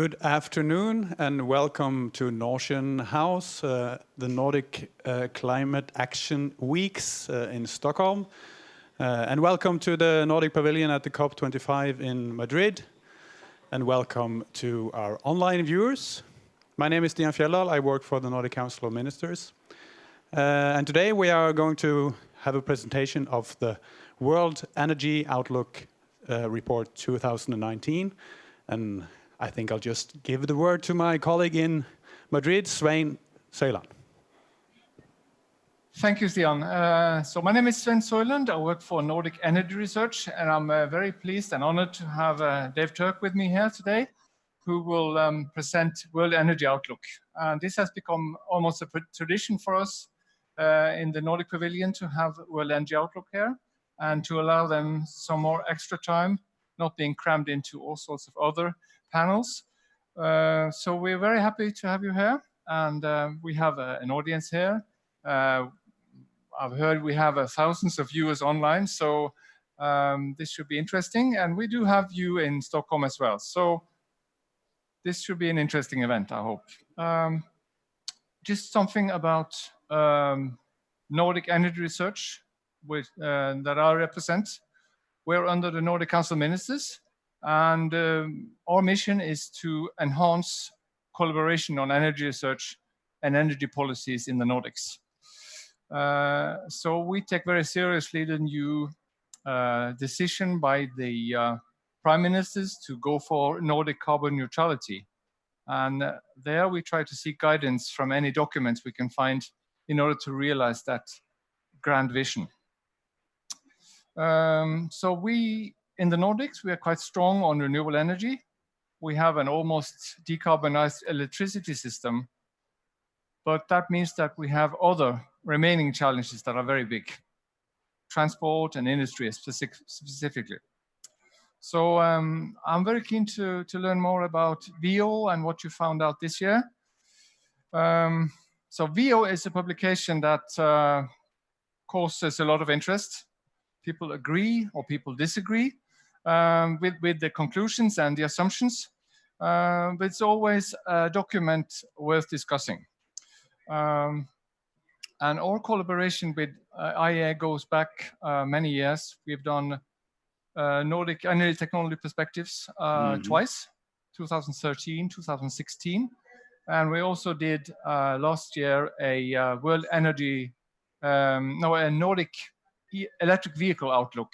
Good afternoon and welcome to Norsen House, the Nordic Climate Action Weeks in Stockholm. And welcome to the Nordic Pavilion at the COP25 in Madrid. And welcome to our online viewers. My name is Stian Fjelldal. I work for the Nordic Council of Ministers. And today we are going to have a presentation of the World Energy Outlook Report 2019. And I think I'll just give the word to my colleague in Madrid, Svend, Søyland. Thank you, Stian. So my name is Svend Søyland. I work for Nordic Energy Research, and I'm very pleased and honored to have Dave Turk with me here today, who will present World Energy Outlook. And this has become almost a tradition for us in the Nordic Pavilion to have World Energy Outlook here and to allow them some more extra time, not being crammed into all sorts of other panels. So we're very happy to have you here, and we have an audience here. I've heard we have thousands of viewers online, so this should be interesting. And we do have you in Stockholm as well. So this should be an interesting event, I hope. Just something about Nordic Energy Research that I represent. We're under the Nordic Council of Ministers, and our mission is to enhance collaboration on energy research and energy policies in the Nordics. So we take very seriously the new decision by the prime ministers to go for Nordic carbon neutrality. And there we try to seek guidance from any documents we can find in order to realize that grand vision. So we, in the Nordics, we are quite strong on renewable energy. We have an almost decarbonized electricity system, but that means that we have other remaining challenges that are very big, transport and industry specifically. So I'm very keen to learn more about VO and what you found out this year. So VO is a publication that causes a lot of interest. People agree or people disagree with the conclusions and the assumptions, but it's always a document worth discussing. And our collaboration with IEA goes back many years. We've done Nordic Energy Technology Perspectives twice, 2013, 2016. And we also did last year a World Energy, a Nordic Electric Vehicle Outlook,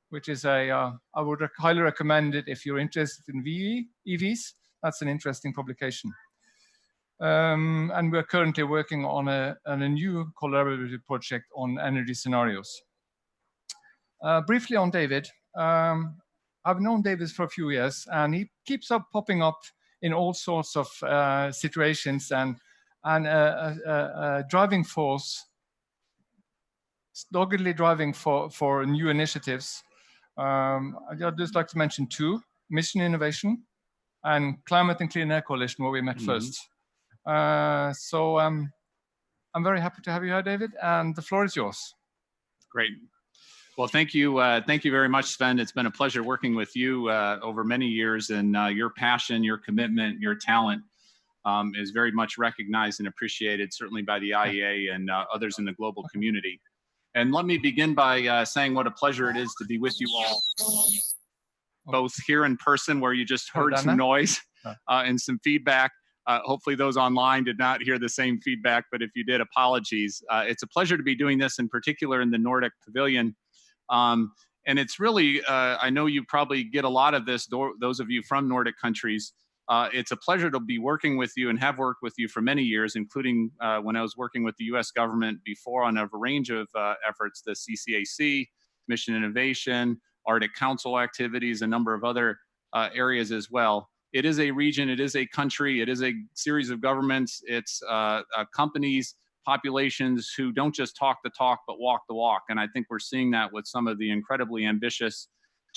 which is I would highly recommend it if you're interested in EVs. That's an interesting publication. And we're currently working on a new collaborative project on energy scenarios. Briefly on David, I've known David for a few years, and he keeps popping up in all sorts of situations and a driving force, doggedly driving for new initiatives. I'd just like to mention two: Mission Innovation and Climate and Clean Air Coalition, where we met first. So I'm very happy to have you here, David, and the floor is yours. Great. Well, thank you very much, Sven. It's been a pleasure working with you over many years, and your passion, your commitment, your talent is very much recognized and appreciated, certainly by the IEA and others in the global community. And let me begin by saying what a pleasure it is to be with you all, both here in person, where you just heard some noise and some feedback. Hopefully those online did not hear the same feedback, but if you did, apologies. It's a pleasure to be doing this, in particular in the Nordic Pavilion. And it's really, I know you probably get a lot of this, those of you from Nordic countries. It's a pleasure to be working with you and have worked with you for many years, including when I was working with the US government before on a range of efforts, the CCAC, Mission Innovation, Arctic Council activities, a number of other areas as well. It is a region, it is a country, it is a series of governments, it's companies, populations who don't just talk the talk, but walk the walk. And I think we're seeing that with some of the incredibly ambitious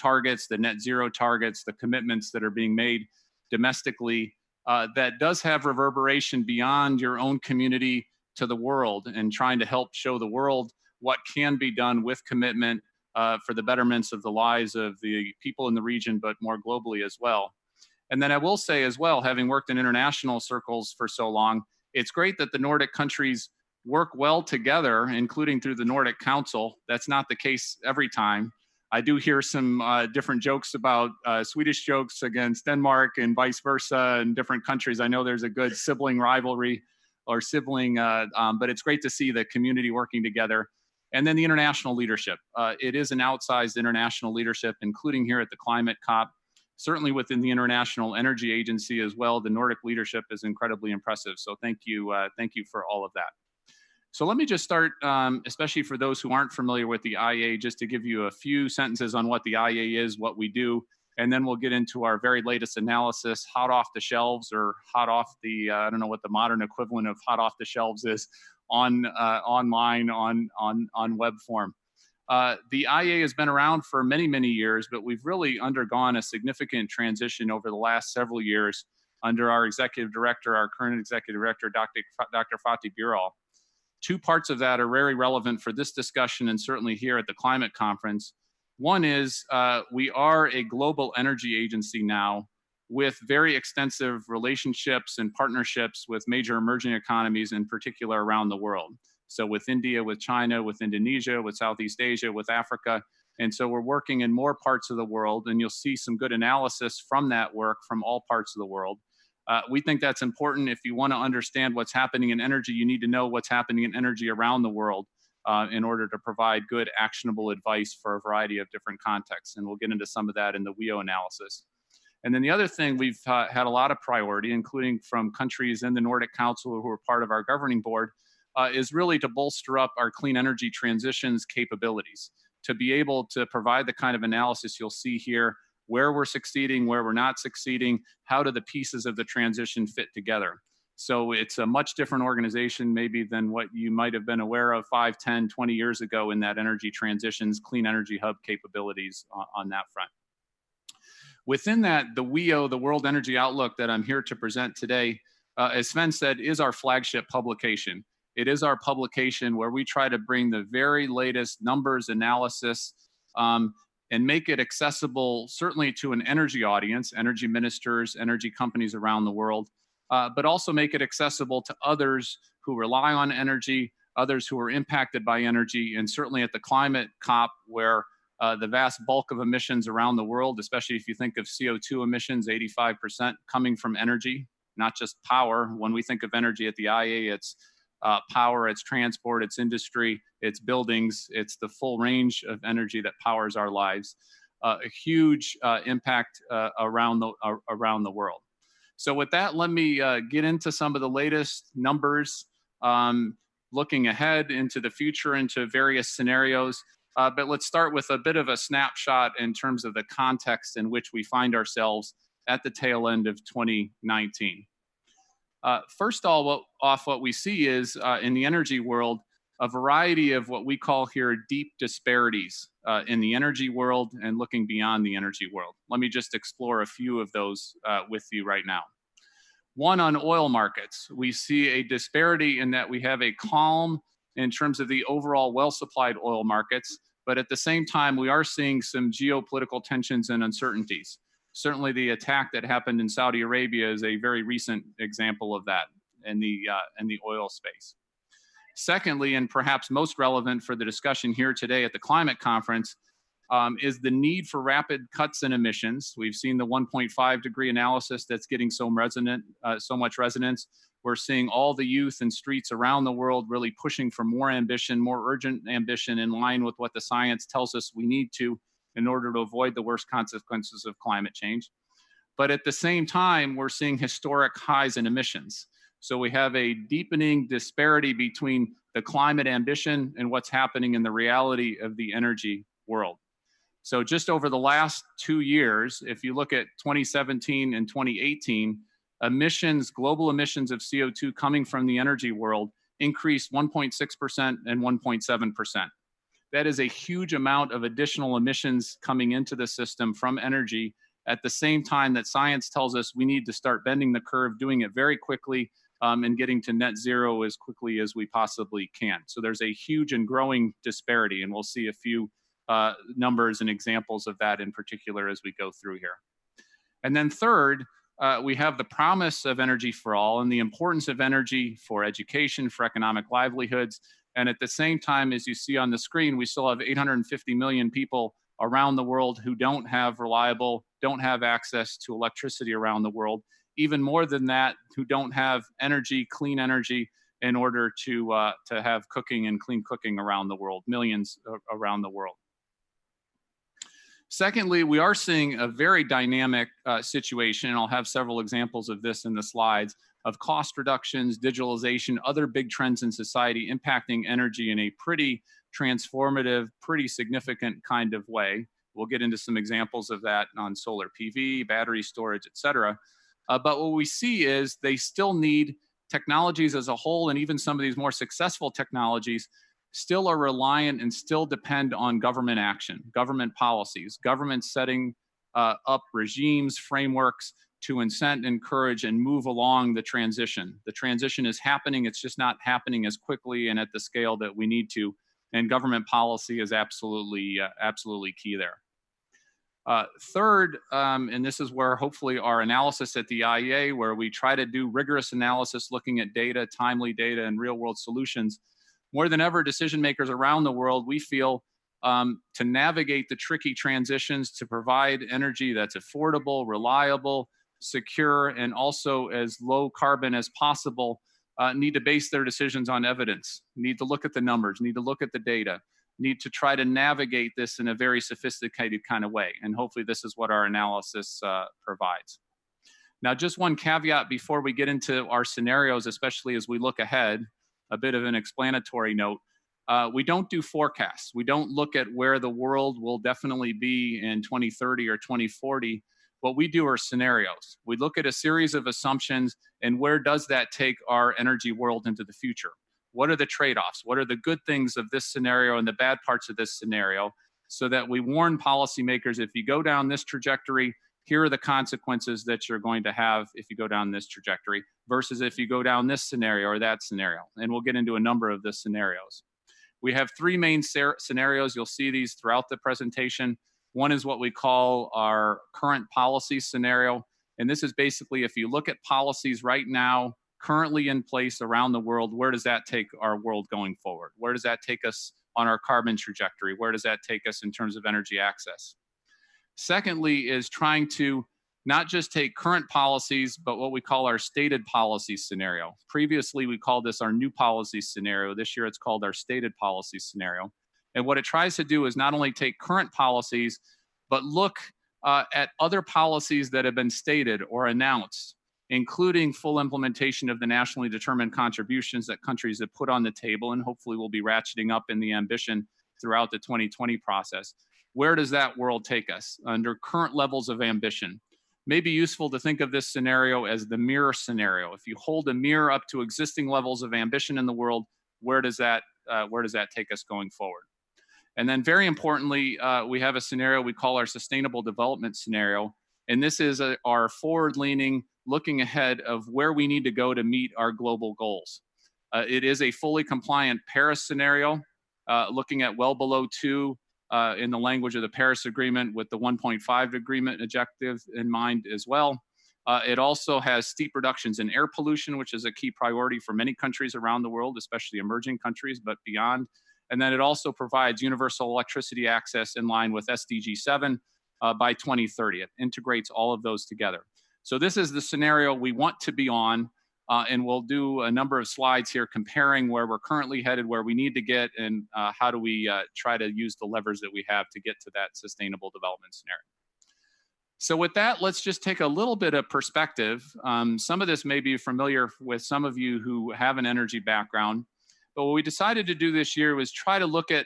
targets, the net zero targets, the commitments that are being made domestically, that does have reverberation beyond your own community to the world, and trying to help show the world what can be done with commitment for the betterments of the lives of the people in the region, but more globally as well. And then I will say as well, having worked in international circles for so long, it's great that the Nordic countries work well together, including through the Nordic Council. That's not the case every time. I do hear some different jokes about Swedish jokes against Denmark and vice versa in different countries. I know there's a good sibling rivalry or sibling, but it's great to see the community working together. And then the international leadership. It is an outsized international leadership, including here at the Climate COP. Certainly within the International Energy Agency as well, the Nordic leadership is incredibly impressive. So thank you for all of that. So let me just start, especially for those who aren't familiar with the IEA, just to give you a few sentences on what the IEA is, what we do, and then we'll get into our very latest analysis, hot off the shelves, or hot off the, I don't know what the modern equivalent of hot off the shelves is, online, on web form. The IEA has been around for many, many years, but we've really undergone a significant transition over the last several years under our executive director, our current executive director, Dr. Fatih Birol. Two parts of that are very relevant for this discussion and certainly here at the climate conference. One is we are a global energy agency now with very extensive relationships and partnerships with major emerging economies, in particular around the world. So with India, with China, with Indonesia, with Southeast Asia, with Africa. And so we're working in more parts of the world, and you'll see some good analysis from that work from all parts of the world. We think that's important. If you want to understand what's happening in energy, you need to know what's happening in energy around the world in order to provide good, actionable advice for a variety of different contexts. And we'll get into some of that in the WEO analysis. And then the other thing we've had a lot of priority, including from countries in the Nordic Council who are part of our governing board, is really to bolster up our clean energy transitions capabilities, to be able to provide the kind of analysis you'll see here, where we're succeeding, where we're not succeeding, how do the pieces of the transition fit together. So it's a much different organization maybe than what you might have been aware of 5, 10, 20 years ago in that energy transitions, clean energy hub capabilities on that front. Within that, the WEO, the World Energy Outlook that I'm here to present today, as Svend said, is our flagship publication. It is our publication where we try to bring the very latest numbers analysis and make it accessible certainly to an energy audience, energy ministers, energy companies around the world, but also make it accessible to others who rely on energy, others who are impacted by energy, and certainly at the Climate COP where the vast bulk of emissions around the world, especially if you think of CO2 emissions, 85% coming from energy, not just power. When we think of energy at the IEA, it's power, it's transport, it's industry, it's buildings, it's the full range of energy that powers our lives. A huge impact around the world. So with that, let me get into some of the latest numbers, looking ahead into the future, into various scenarios. But let's start with a bit of a snapshot in terms of the context in which we find ourselves at the tail end of 2019. First off, what we see is in the energy world, a variety of what we call here deep disparities in the energy world and looking beyond the energy world. Let me just explore a few of those with you right now. One, on oil markets, we see a disparity in that we have a calm in terms of the overall well-supplied oil markets, but at the same time, we are seeing some geopolitical tensions and uncertainties. Certainly the attack that happened in Saudi Arabia is a very recent example of that in the oil space. Secondly, and perhaps most relevant for the discussion here today at the climate conference, is the need for rapid cuts in emissions. We've seen the 1.5 degree analysis that's getting so much resonance. We're seeing all the youth and streets around the world really pushing for more ambition, more urgent ambition in line with what the science tells us we need to in order to avoid the worst consequences of climate change. But at the same time, we're seeing historic highs in emissions. So we have a deepening disparity between the climate ambition and what's happening in the reality of the energy world. So just over the last 2 years, if you look at 2017 and 2018, global emissions of CO2 coming from the energy world increased 1.6% and 1.7%. That is a huge amount of additional emissions coming into the system from energy at the same time that science tells us we need to start bending the curve, doing it very quickly, and getting to net zero as quickly as we possibly can. So there's a huge and growing disparity, and we'll see a few numbers and examples of that in particular as we go through here. And then third, we have the promise of energy for all and the importance of energy for education, for economic livelihoods. And at the same time, as you see on the screen, we still have 850 million people around the world who don't have access to electricity around the world. Even more than that, who don't have energy, clean energy, in order to have cooking and clean cooking around the world, millions around the world. Secondly, we are seeing a very dynamic situation, and I'll have several examples of this in the slides, of cost reductions, digitalization, other big trends in society impacting energy in a pretty transformative, pretty significant kind of way. We'll get into some examples of that on solar PV, battery storage, et cetera. But what we see is they still need technologies as a whole, and even some of these more successful technologies still are reliant and still depend on government action, government policies, government setting up regimes, frameworks to incent, encourage, and move along the transition. The transition is happening, it's just not happening as quickly and at the scale that we need to, and government policy is absolutely key there. Third, and this is where hopefully our analysis at the IEA, where we try to do rigorous analysis looking at data, timely data, and real world solutions. More than ever, decision makers around the world, we feel, to navigate the tricky transitions, to provide energy that's affordable, reliable, secure, and also as low carbon as possible, need to base their decisions on evidence, need to look at the numbers, need to look at the data, need to try to navigate this in a very sophisticated kind of way. And hopefully this is what our analysis provides. Now, just one caveat before we get into our scenarios, especially as we look ahead, a bit of an explanatory note. We don't do forecasts. We don't look at where the world will definitely be in 2030 or 2040. What we do are scenarios. We look at a series of assumptions and where does that take our energy world into the future? What are the trade-offs? What are the good things of this scenario and the bad parts of this scenario? So that we warn policymakers, if you go down this trajectory, here are the consequences that you're going to have if you go down this trajectory versus if you go down this scenario or that scenario. And we'll get into a number of the scenarios. We have three main scenarios. You'll see these throughout the presentation. One is what we call our current policy scenario. And this is basically if you look at policies right now, currently in place around the world, where does that take our world going forward? Where does that take us on our carbon trajectory? Where does that take us in terms of energy access? Secondly is trying to not just take current policies, but what we call our stated policy scenario. Previously, we called this our new policy scenario. This year, it's called our stated policy scenario. And what it tries to do is not only take current policies, but look at other policies that have been stated or announced, including full implementation of the nationally determined contributions that countries have put on the table, and hopefully we'll be ratcheting up in the ambition throughout the 2020 process. Where does that world take us under current levels of ambition? May be useful to think of this scenario as the mirror scenario. If you hold a mirror up to existing levels of ambition in the world, where does that take us going forward? And then very importantly, we have a scenario we call our sustainable development scenario. And this is our forward-leaning, looking ahead of where we need to go to meet our global goals. It is a fully compliant Paris scenario, looking at well below 2 in the language of the Paris Agreement with the 1.5 agreement objective in mind as well. It also has steep reductions in air pollution, which is a key priority for many countries around the world, especially emerging countries, but beyond. And then it also provides universal electricity access in line with SDG 7 by 2030. It integrates all of those together. So this is the scenario we want to be on, and we'll do a number of slides here comparing where we're currently headed, where we need to get, and how do we try to use the levers that we have to get to that sustainable development scenario. So with that, let's just take a little bit of perspective. Some of this may be familiar with some of you who have an energy background, but what we decided to do this year was try to look at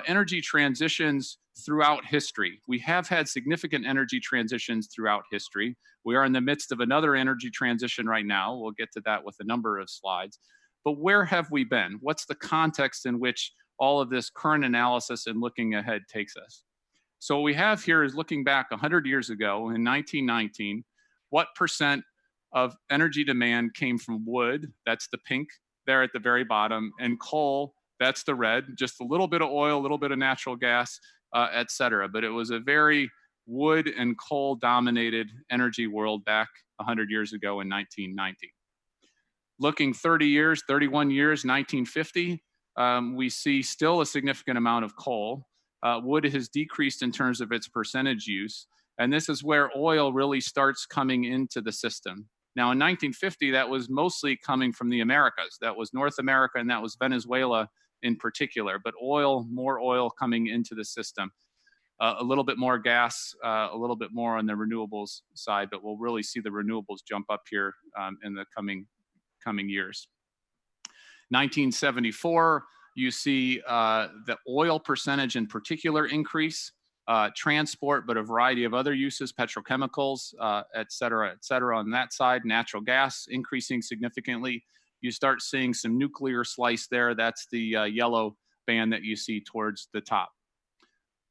energy transitions throughout history. We have had significant energy transitions throughout history. We are in the midst of another energy transition right now. We'll get to that with a number of slides. But where have we been? What's the context in which all of this current analysis and looking ahead takes us? So what we have here is looking back 100 years ago in 1919, what percent of energy demand came from wood, that's the pink there at the very bottom, and coal, that's the red, just a little bit of oil, a little bit of natural gas, et cetera. But it was a very wood and coal dominated energy world back 100 years ago in 1990. Looking 30 years, 31 years, 1950, we see still a significant amount of coal. Wood has decreased in terms of its percentage use, and this is where oil really starts coming into the system. Now in 1950, that was mostly coming from the Americas. That was North America and that was Venezuela in particular, but more oil coming into the system. A little bit more gas, a little bit more on the renewables side, but we'll really see the renewables jump up here in the coming years. 1974, you see the oil percentage in particular increase, transport, but a variety of other uses, petrochemicals, et cetera, on that side. Natural gas increasing significantly. You start seeing some nuclear slice there. That's the yellow band that you see towards the top.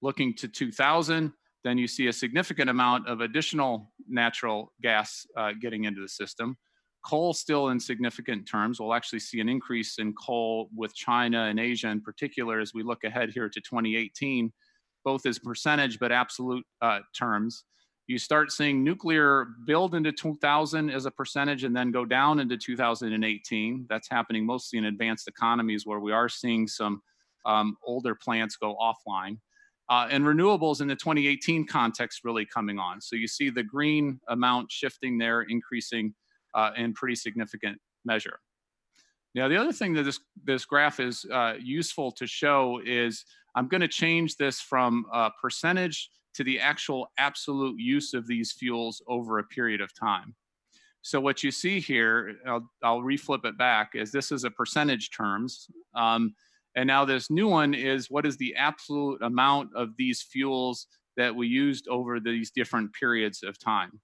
Looking to 2000, then you see a significant amount of additional natural gas getting into the system. Coal still in significant terms. We'll actually see an increase in coal with China and Asia in particular as we look ahead here to 2018, both as percentage but absolute terms. You start seeing nuclear build into 2000 as a percentage and then go down into 2018. That's happening mostly in advanced economies where we are seeing some older plants go offline. And renewables in the 2018 context really coming on. So you see the green amount shifting there, increasing in pretty significant measure. Now, the other thing that this graph is useful to show is I'm going to change this from percentage to the actual absolute use of these fuels over a period of time. So what you see here, I'll reflip it back, is this is a percentage terms. And now this new one is what is the absolute amount of these fuels that we used over these different periods of time.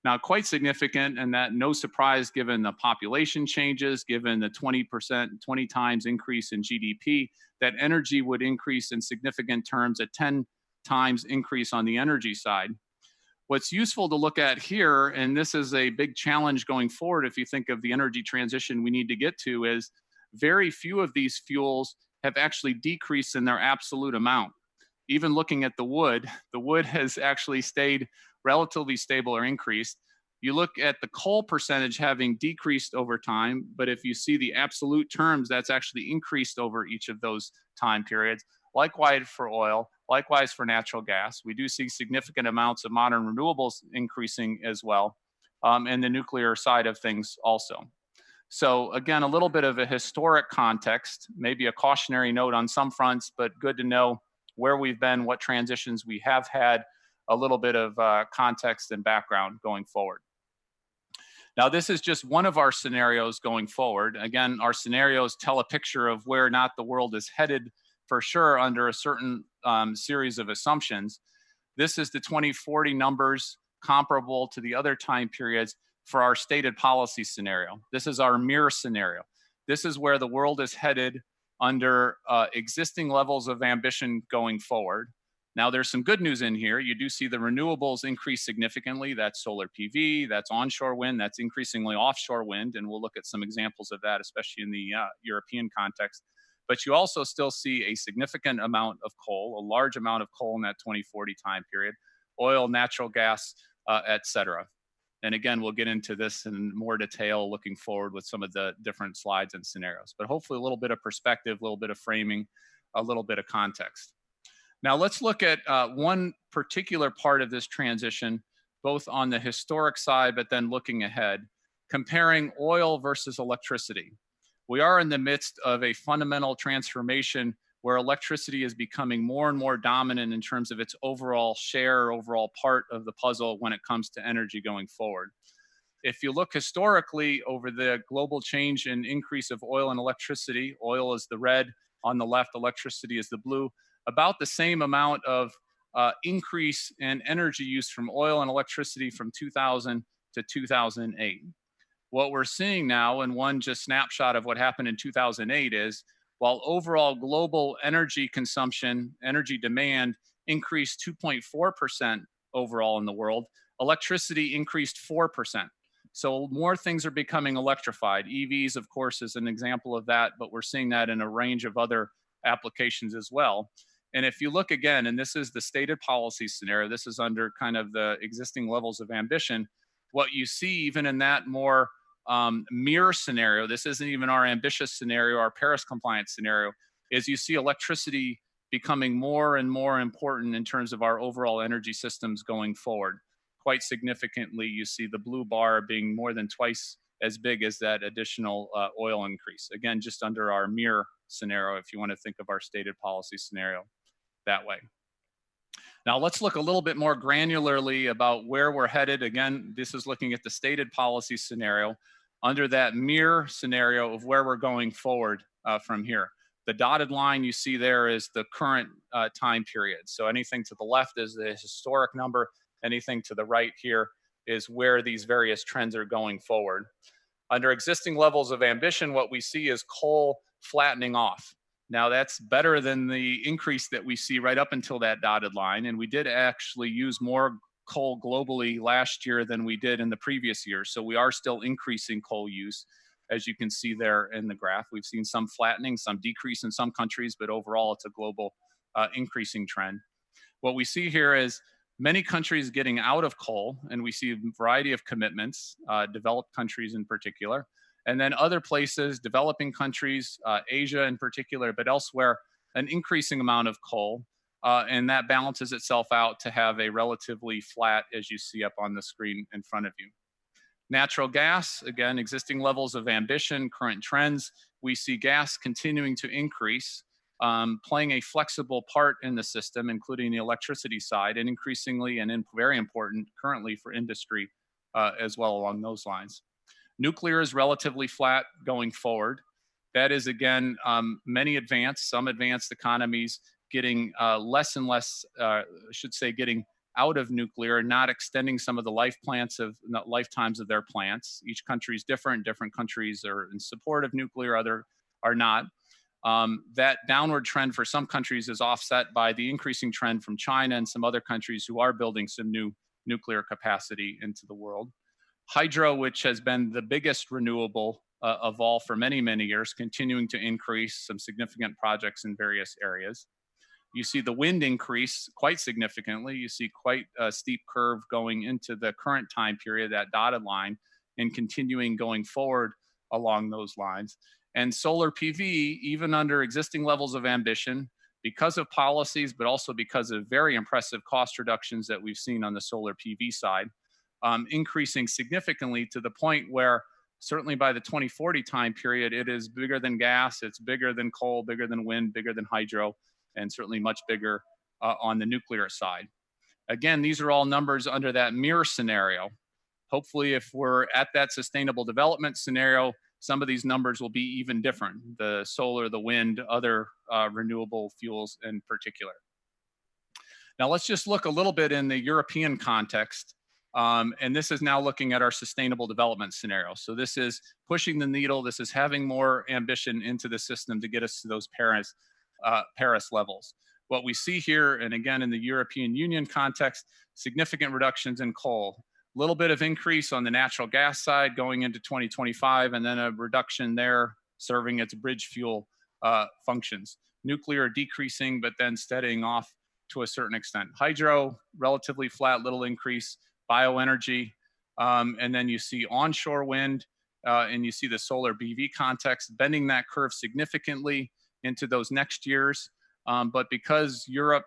Now, quite significant, and that no surprise given the population changes, given the 20%, 20 times increase in GDP, that energy would increase in significant terms, a 10 times increase on the energy side. What's useful to look at here, and this is a big challenge going forward if you think of the energy transition we need to get to, is very few of these fuels have actually decreased in their absolute amount. Even looking at the wood has actually stayed relatively stable or increased. You look at the coal percentage having decreased over time, but if you see the absolute terms, that's actually increased over each of those time periods. Likewise for oil, likewise for natural gas. We do see significant amounts of modern renewables increasing as well, and the nuclear side of things also. So again, a little bit of a historic context, maybe a cautionary note on some fronts, but good to know where we've been, what transitions we have had, a little bit of context and background going forward. Now, this is just one of our scenarios going forward. Again, our scenarios tell a picture of where not the world is headed for sure under a certain series of assumptions. This is the 2040 numbers comparable to the other time periods for our stated policy scenario. This is our mirror scenario. This is where the world is headed under existing levels of ambition going forward. Now, there's some good news in here. You do see the renewables increase significantly. That's solar PV, that's onshore wind, that's increasingly offshore wind, and we'll look at some examples of that, especially in the European context. But you also still see a significant amount of coal, a large amount of coal in that 2040 time period, oil, natural gas, et cetera. And again, we'll get into this in more detail looking forward with some of the different slides and scenarios. But hopefully a little bit of perspective, a little bit of framing, a little bit of context. Now let's look at one particular part of this transition, both on the historic side, but then looking ahead, comparing oil versus electricity. We are in the midst of a fundamental transformation where electricity is becoming more and more dominant in terms of its overall share, overall part of the puzzle when it comes to energy going forward. If you look historically over the global change and increase of oil and electricity, oil is the red on the left, electricity is the blue, about the same amount of increase in energy use from oil and electricity from 2000 to 2008. What we're seeing now, and one just snapshot of what happened in 2008 is, while overall global energy consumption, energy demand increased 2.4% overall in the world, electricity increased 4%. So more things are becoming electrified. EVs, of course, is an example of that, but we're seeing that in a range of other applications as well. And if you look again, and this is the stated policy scenario, this is under kind of the existing levels of ambition, what you see even in that more mirror scenario, this isn't even our ambitious scenario, our Paris compliance scenario, is you see electricity becoming more and more important in terms of our overall energy systems going forward. Quite significantly, you see the blue bar being more than twice as big as that additional oil increase. Again, just under our mirror scenario, if you want to think of our stated policy scenario that way. Now let's look a little bit more granularly about where we're headed. Again, this is looking at the stated policy scenario under that mirror scenario of where we're going forward from here. The dotted line you see there is the current time period. So anything to the left is the historic number. Anything to the right here is where these various trends are going forward. Under existing levels of ambition, what we see is coal flattening off. Now that's better than the increase that we see right up until that dotted line. And we did actually use more coal globally last year than we did in the previous year. So we are still increasing coal use, as you can see there in the graph. We've seen some flattening, some decrease in some countries, but overall it's a global increasing trend. What we see here is many countries getting out of coal, and we see a variety of commitments, developed countries in particular, and then other places, developing countries, Asia in particular, but elsewhere, an increasing amount of coal, and that balances itself out to have a relatively flat, as you see up on the screen in front of you. Natural gas, again, existing levels of ambition, current trends, we see gas continuing to increase, playing a flexible part in the system, including the electricity side, and increasingly and very important currently for industry as well along those lines. Nuclear is relatively flat going forward. That is, again, many advanced, some advanced economies getting less and less, getting out of nuclear, not extending some of the lifetimes of their plants. Each country is different. Different countries are in support of nuclear, other are not. That downward trend for some countries is offset by the increasing trend from China and some other countries who are building some new nuclear capacity into the world. Hydro, which has been the biggest renewable of all for many, many years, continuing to increase, some significant projects in various areas. You see the wind increase quite significantly. You see quite a steep curve going into the current time period, that dotted line, and continuing going forward along those lines. And solar PV, even under existing levels of ambition, because of policies, but also because of very impressive cost reductions that we've seen on the solar PV side, increasing significantly to the point where certainly by the 2040 time period, it is bigger than gas, it's bigger than coal, bigger than wind, bigger than hydro, and certainly much bigger on the nuclear side. Again, these are all numbers under that mirror scenario. Hopefully, if we're at that sustainable development scenario, some of these numbers will be even different, the solar, the wind, other renewable fuels in particular. Now let's just look a little bit in the European context. And this is now looking at our sustainable development scenario. So this is pushing the needle. This is having more ambition into the system to get us to those Paris levels. What we see here, and again in the European Union context, significant reductions in coal. A little bit of increase on the natural gas side going into 2025, and then a reduction there serving its bridge fuel functions. Nuclear decreasing, but then steadying off to a certain extent. Hydro, relatively flat, little increase. Bioenergy, and then you see onshore wind, and you see the solar PV context, bending that curve significantly into those next years. But because Europe,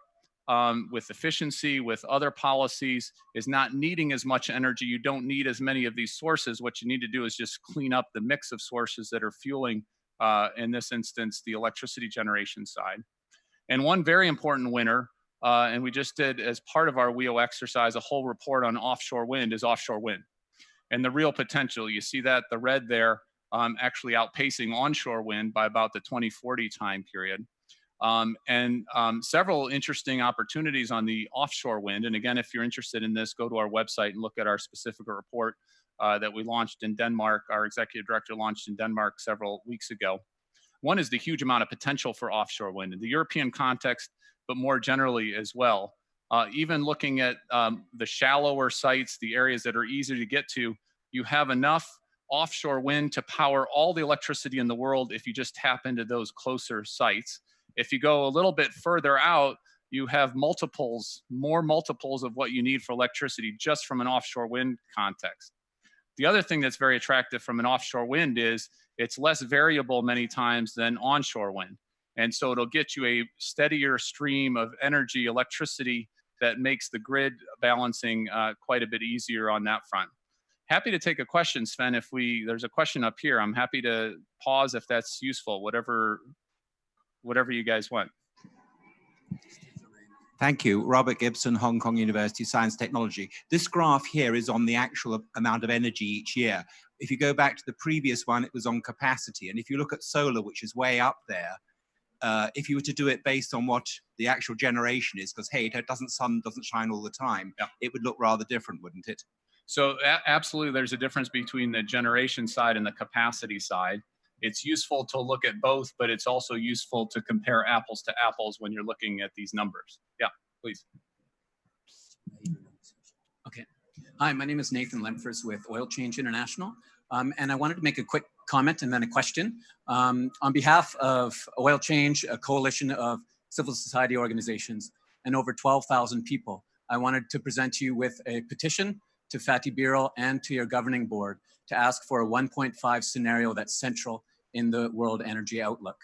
with efficiency, with other policies, is not needing as much energy, you don't need as many of these sources. What you need to do is just clean up the mix of sources that are fueling, in this instance, the electricity generation side. And one very important winner, and we just did, as part of our WEO exercise, a whole report on offshore wind, is offshore wind. And the real potential, you see that, the red there, actually outpacing onshore wind by about the 2040 time period. Several interesting opportunities on the offshore wind. And again, if you're interested in this, go to our website and look at our specific report that we launched in Denmark. Our executive director launched in Denmark several weeks ago. One is the huge amount of potential for offshore wind in the European context, but more generally as well. Even looking at the shallower sites, the areas that are easier to get to, you have enough offshore wind to power all the electricity in the world if you just tap into those closer sites. If you go a little bit further out, you have more multiples of what you need for electricity just from an offshore wind context. The other thing that's very attractive from an offshore wind is it's less variable many times than onshore wind. And so it'll get you a steadier stream of energy, electricity, that makes the grid balancing quite a bit easier on that front. Happy to take a question, Sven. There's a question up here, I'm happy to pause if that's useful, whatever you guys want. Thank you. Robert Gibson, Hong Kong University Science Technology. This graph here is on the actual amount of energy each year. If you go back to the previous one, it was on capacity. And if you look at solar, which is way up there, if you were to do it based on what the actual generation is, because hey, sun doesn't shine all the time, yeah, it would look rather different, wouldn't it? So absolutely, there's a difference between the generation side and the capacity side. It's useful to look at both, but it's also useful to compare apples to apples when you're looking at these numbers. Yeah, please. Okay. Hi, my name is Nathan Lemfers with Oil Change International. And I wanted to make a quick comment and then a question. On behalf of Oil Change, a coalition of civil society organizations, and over 12,000 people, I wanted to present to you with a petition to Fatih Birol and to your governing board to ask for a 1.5 scenario that's central in the World Energy Outlook.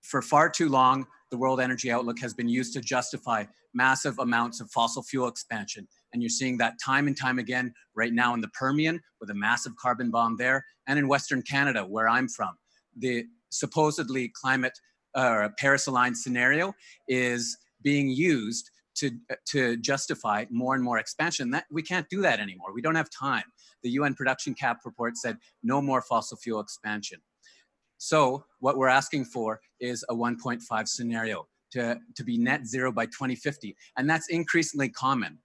For far too long, the World Energy Outlook has been used to justify massive amounts of fossil fuel expansion. And you're seeing that time and time again right now in the Permian with a massive carbon bomb there, and in Western Canada, where I'm from. The supposedly climate Paris-aligned scenario is being used to justify more and more expansion. We can't do that anymore. We don't have time. The UN production cap report said no more fossil fuel expansion. So what we're asking for is a 1.5 scenario to be net zero by 2050. And that's increasingly common.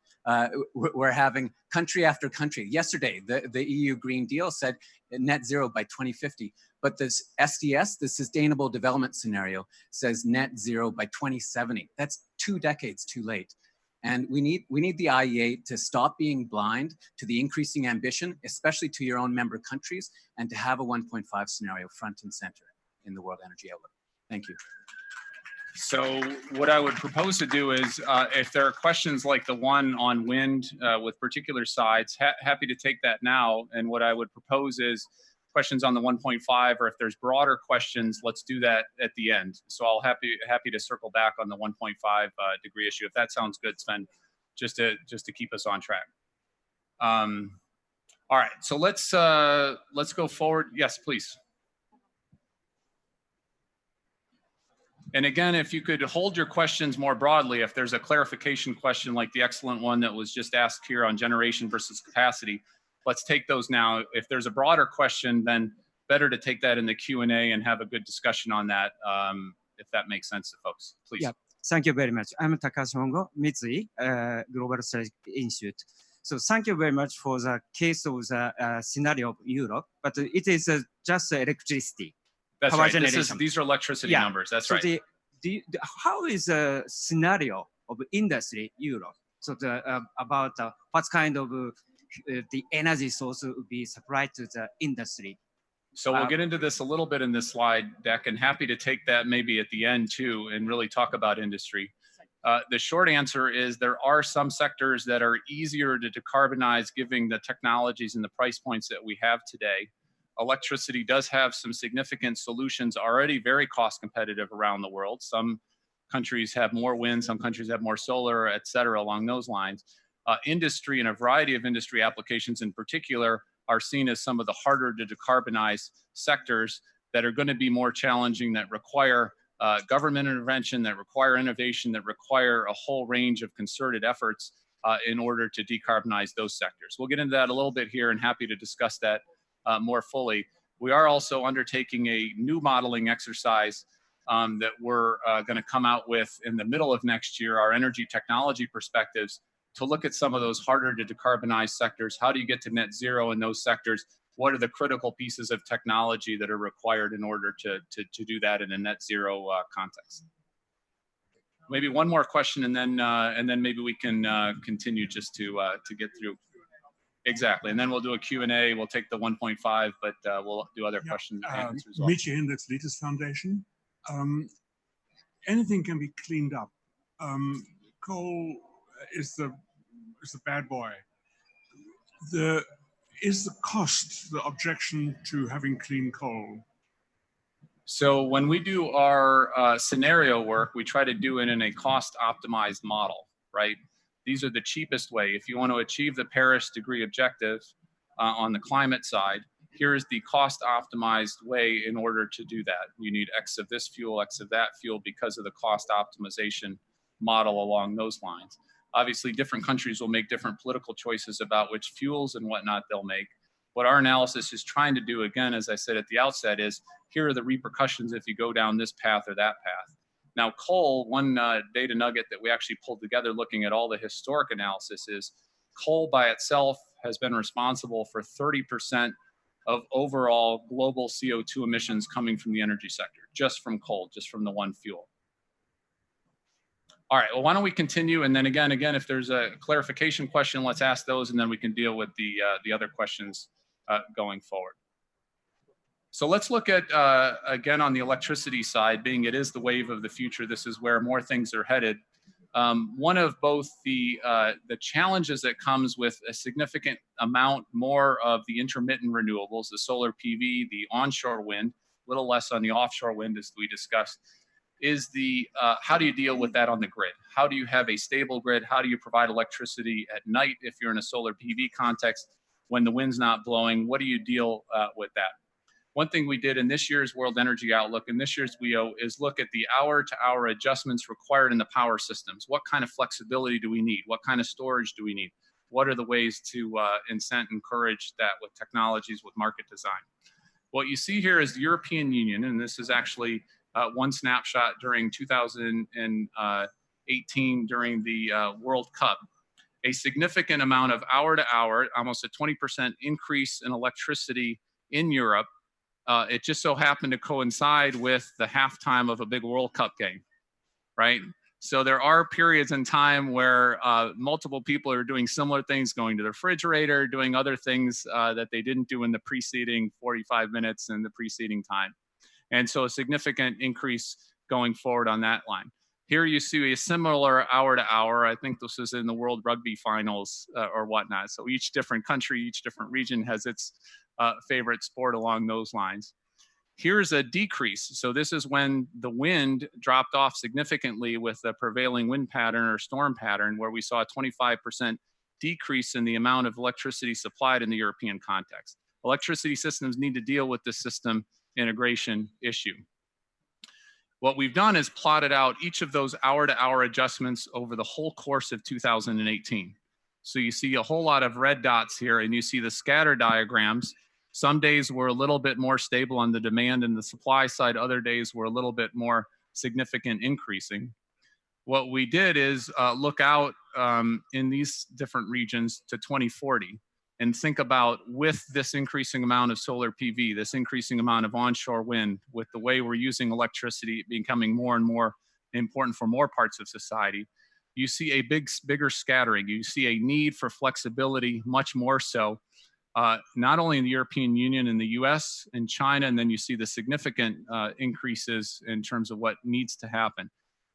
We're having country after country. Yesterday, the EU Green Deal said net zero by 2050. But this SDS, the Sustainable Development Scenario, says net zero by 2070. That's 2 decades too late. And we need the IEA to stop being blind to the increasing ambition, especially to your own member countries, and to have a 1.5 scenario front and center in the World Energy Outlook. Thank you. So what I would propose to do is, if there are questions like the one on wind with particular sides, happy to take that now. And what I would propose is questions on the 1.5, or if there's broader questions, let's do that at the end. So I'll happy to circle back on the 1.5 degree issue, if that sounds good, Sven, just to keep us on track. All right, so let's go forward. Yes, please. And again, if you could hold your questions more broadly, if there's a clarification question like the excellent one that was just asked here on generation versus capacity, let's take those now. If there's a broader question, then better to take that in the Q&A and have a good discussion on that, if that makes sense to folks. Please. Yeah, thank you very much. I'm Takashi Hongo, Mitsui Global Strategic Institute. So thank you very much for the case of the scenario of Europe, but it is just electricity. That's right. These are electricity numbers. That's so right. How is the scenario of industry Europe? So about what kind of the energy source will be supplied to the industry? So we'll get into this a little bit in this slide deck, and happy to take that maybe at the end too, and really talk about industry. The short answer is there are some sectors that are easier to decarbonize given the technologies and the price points that we have today. Electricity does have some significant solutions already very cost competitive around the world. Some countries have more wind, some countries have more solar, et cetera, along those lines. Industry and a variety of industry applications in particular are seen as some of the harder to decarbonize sectors that are going to be more challenging, that require government intervention, that require innovation, that require a whole range of concerted efforts in order to decarbonize those sectors. We'll get into that a little bit here, and happy to discuss that more fully. We are also undertaking a new modeling exercise that we're going to come out with in the middle of next year, our energy technology perspectives, to look at some of those harder to decarbonize sectors. How do you get to net zero in those sectors? What are the critical pieces of technology that are required in order to do that in a net zero context? Maybe one more question, and then maybe we can continue just to get through. Exactly, and then we'll do a Q&A. We'll take the 1.5, but we'll do other questions and answers as well. Michi Hendricks, Litis Foundation. anything can be cleaned up. Coal is the bad boy. Is the cost the objection to having clean coal? So when we do our scenario work, we try to do it in a cost optimized model, right? These are the cheapest way. If you want to achieve the Paris degree objective on the climate side, here is the cost optimized way in order to do that. You need X of this fuel, X of that fuel because of the cost optimization model along those lines. Obviously, different countries will make different political choices about which fuels and whatnot they'll make. What our analysis is trying to do, again, as I said at the outset, is here are the repercussions if you go down this path or that path. Now, coal, one data nugget that we actually pulled together looking at all the historic analysis is coal by itself has been responsible for 30% of overall global CO2 emissions coming from the energy sector, just from coal, just from the one fuel. All right, well, why don't we continue? And then again, if there's a clarification question, let's ask those, and then we can deal with the other questions going forward. So let's look at, again, on the electricity side, being it is the wave of the future, this is where more things are headed. One of both the challenges that comes with a significant amount more of the intermittent renewables, the solar PV, the onshore wind, a little less on the offshore wind as we discussed, is the how do you deal with that on the grid? How do you have a stable grid? How do you provide electricity at night if you're in a solar PV context when the wind's not blowing? What do you deal with that? One thing we did in this year's World Energy Outlook and this year's WEO is look at the hour-to-hour adjustments required in the power systems. What kind of flexibility do we need? What kind of storage do we need? What are the ways to incent, encourage that with technologies, with market design? What you see here is the European Union, and this is actually one snapshot during 2018 during the World Cup. A significant amount of hour-to-hour, almost a 20% increase in electricity in Europe. It just so happened to coincide with the halftime of a big World Cup game, right? So there are periods in time where multiple people are doing similar things, going to the refrigerator, doing other things that they didn't do in the preceding 45 minutes and the preceding time. And so a significant increase going forward on that line. Here you see a similar hour-to-hour. I think this is in the World Rugby Finals or whatnot. So each different country, each different region has its favorite sport along those lines. Here's a decrease. So this is when the wind dropped off significantly with the prevailing wind pattern or storm pattern, where we saw a 25% decrease in the amount of electricity supplied in the European context. Electricity systems need to deal with this system integration issue. What we've done is plotted out each of those hour-to-hour adjustments over the whole course of 2018. So you see a whole lot of red dots here, and you see the scatter diagrams. Some days were a little bit more stable on the demand and the supply side. Other days were a little bit more significant increasing. What we did is look out in these different regions to 2040 and think about, with this increasing amount of solar PV, this increasing amount of onshore wind, with the way we're using electricity becoming more and more important for more parts of society, you see a bigger scattering. You see a need for flexibility, much more so, not only in the European Union and the US and China, and then you see the significant increases in terms of what needs to happen.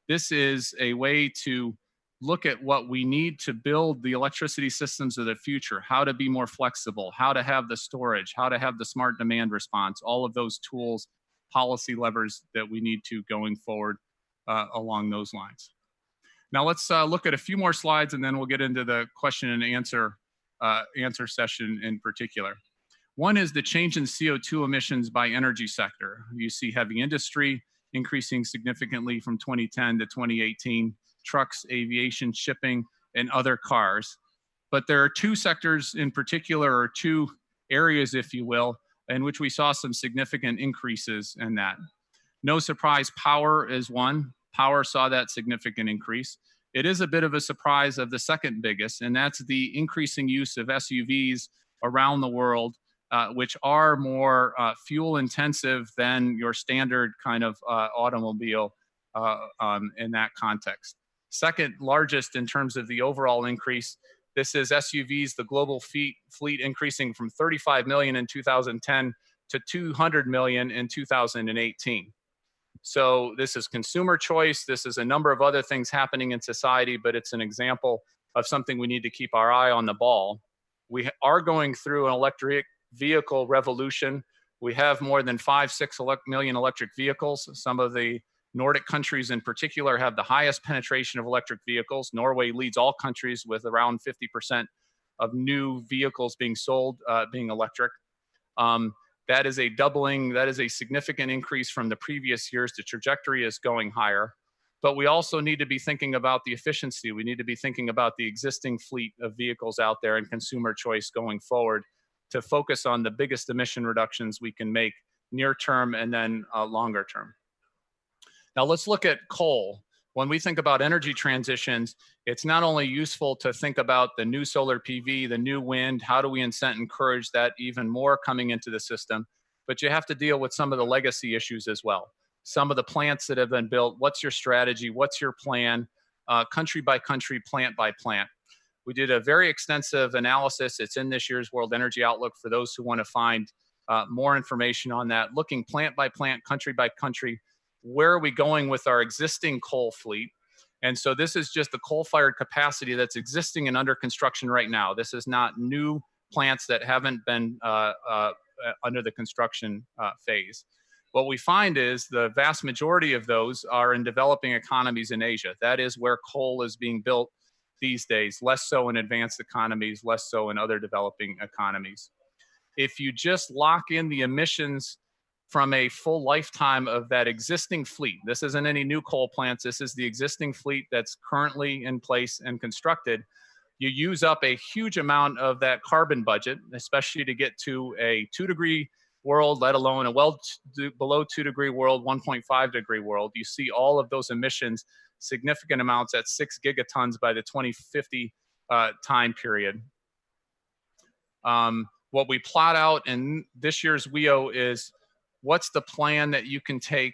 This is a way to look at what we need to build the electricity systems of the future, how to be more flexible, how to have the storage, how to have the smart demand response, all of those tools, policy levers that we need to going forward along those lines. Now let's look at a few more slides, and then we'll get into the question and answer session in particular. One is the change in CO2 emissions by energy sector. You see heavy industry increasing significantly from 2010 to 2018, trucks, aviation, shipping, and other cars. But there are two sectors in particular, or two areas, if you will, in which we saw some significant increases in that. No surprise, power is one. Power saw that significant increase. It is a bit of a surprise of the second biggest, and that's the increasing use of SUVs around the world, which are more fuel intensive than your standard kind of automobile in that context. Second largest in terms of the overall increase, this is SUVs, the global fleet increasing from 35 million in 2010 to 200 million in 2018. So this is consumer choice. This is a number of other things happening in society, but it's an example of something we need to keep our eye on the ball. We are going through an electric vehicle revolution. We have more than 6 million electric vehicles. Some of the Nordic countries in particular have the highest penetration of electric vehicles. Norway leads all countries with around 50% of new vehicles being sold being electric. That is a doubling, that is a significant increase from the previous years. The trajectory is going higher. But we also need to be thinking about the efficiency. We need to be thinking about the existing fleet of vehicles out there and consumer choice going forward to focus on the biggest emission reductions we can make near term and then longer term. Now let's look at coal. When we think about energy transitions, it's not only useful to think about the new solar PV, the new wind, how do we incent and encourage that even more coming into the system, but you have to deal with some of the legacy issues as well. Some of the plants that have been built, what's your strategy, what's your plan, country by country, plant by plant. We did a very extensive analysis. It's in this year's World Energy Outlook for those who want to find more information on that, looking plant by plant, country by country. Where are we going with our existing coal fleet? And so this is just the coal-fired capacity that's existing and under construction right now. This is not new plants that haven't been under the construction phase. What we find is the vast majority of those are in developing economies in Asia. That is where coal is being built these days, less so in advanced economies, less so in other developing economies. If you just lock in the emissions from a full lifetime of that existing fleet, this isn't any new coal plants, this is the existing fleet that's currently in place and constructed, you use up a huge amount of that carbon budget, especially to get to a 2-degree world, let alone a well below 2-degree world, 1.5-degree world. You see all of those emissions, significant amounts at 6 gigatons by the 2050 time period. What we plot out in this year's WEO is what's the plan that you can take,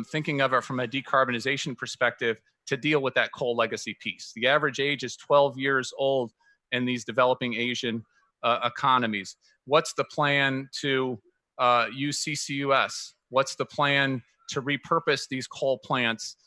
thinking of it from a decarbonization perspective, to deal with that coal legacy piece. The average age is 12 years old in these developing Asian economies. What's the plan to use CCUS? What's the plan to repurpose these coal plants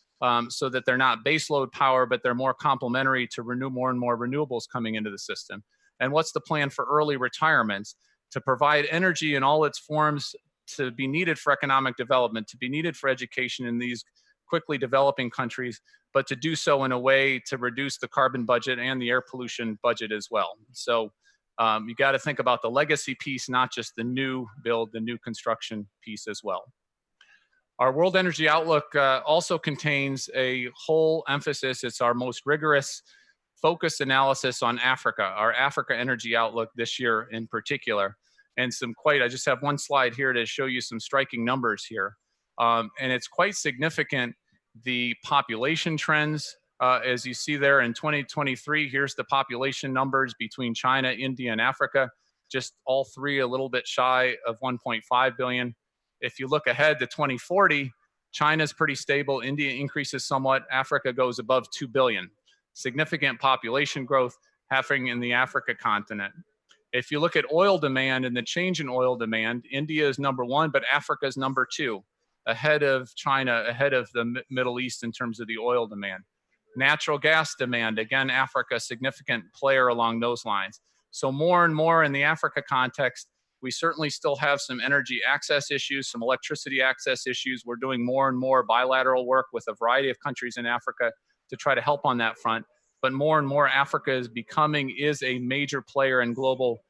so that they're not baseload power, but they're more complementary to renew more and more renewables coming into the system? And what's the plan for early retirements to provide energy in all its forms to be needed for economic development, to be needed for education in these quickly developing countries, but to do so in a way to reduce the carbon budget and the air pollution budget as well. So you got to think about the legacy piece, not just the new build, the new construction piece as well. Our World Energy Outlook also contains a whole emphasis. It's our most rigorous focused analysis on Africa, our Africa Energy Outlook this year in particular. And I just have one slide here to show you some striking numbers here. And it's quite significant, the population trends. As you see there in 2023, here's the population numbers between China, India, and Africa, just all three a little bit shy of 1.5 billion. If you look ahead to 2040, China's pretty stable, India increases somewhat, Africa goes above 2 billion. Significant population growth happening in the Africa continent. If you look at oil demand and the change in oil demand, India is #1, but Africa is #2, ahead of China, ahead of the Middle East in terms of the oil demand. Natural gas demand, again, Africa, a significant player along those lines. So more and more in the Africa context, we certainly still have some energy access issues, some electricity access issues. We're doing more and more bilateral work with a variety of countries in Africa to try to help on that front. But more and more Africa is a major player in global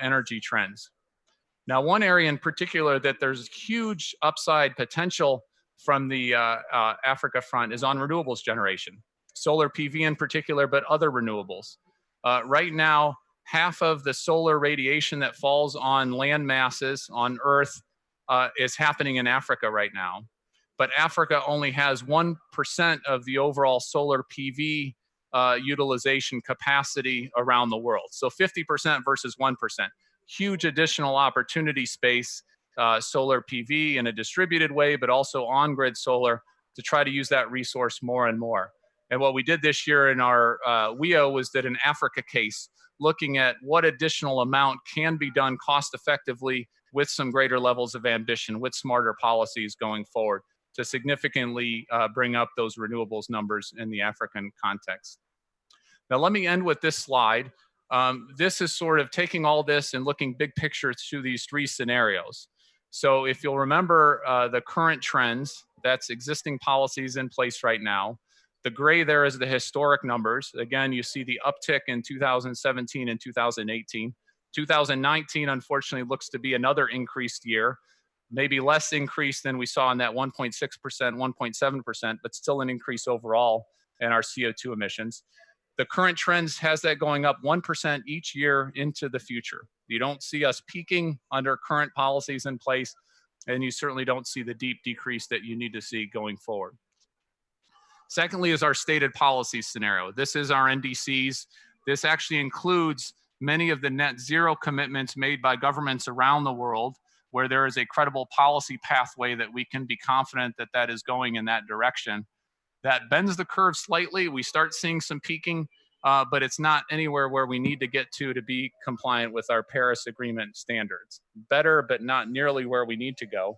energy trends. Now, one area in particular that there's huge upside potential from the Africa front is on renewables generation. Solar PV in particular, but other renewables. Right now, half of the solar radiation that falls on land masses on Earth is happening in Africa right now. But Africa only has 1% of the overall solar PV utilization capacity around the world. So 50% versus 1%. Huge additional opportunity space, solar PV in a distributed way, but also on-grid solar to try to use that resource more and more. And what we did this year in our WEO was did an Africa case, looking at what additional amount can be done cost effectively with some greater levels of ambition, with smarter policies going forward. to significantly bring up those renewables numbers in the African context. Now, let me end with this slide. This is sort of taking all this and looking big picture through these three scenarios. So if you'll remember the current trends, that's existing policies in place right now. The gray there is the historic numbers. Again, you see the uptick in 2017 and 2018. 2019, unfortunately, looks to be another increased year, maybe less increase than we saw in that 1.6%, 1.7%, but still an increase overall in our CO2 emissions. The current trends has that going up 1% each year into the future. You don't see us peaking under current policies in place, and you certainly don't see the deep decrease that you need to see going forward. Secondly is our stated policy scenario. This is our NDCs. This actually includes many of the net zero commitments made by governments around the world, where there is a credible policy pathway that we can be confident that that is going in that direction. That bends the curve slightly. We start seeing some peaking, but it's not anywhere where we need to get to be compliant with our Paris Agreement standards. Better, but not nearly where we need to go.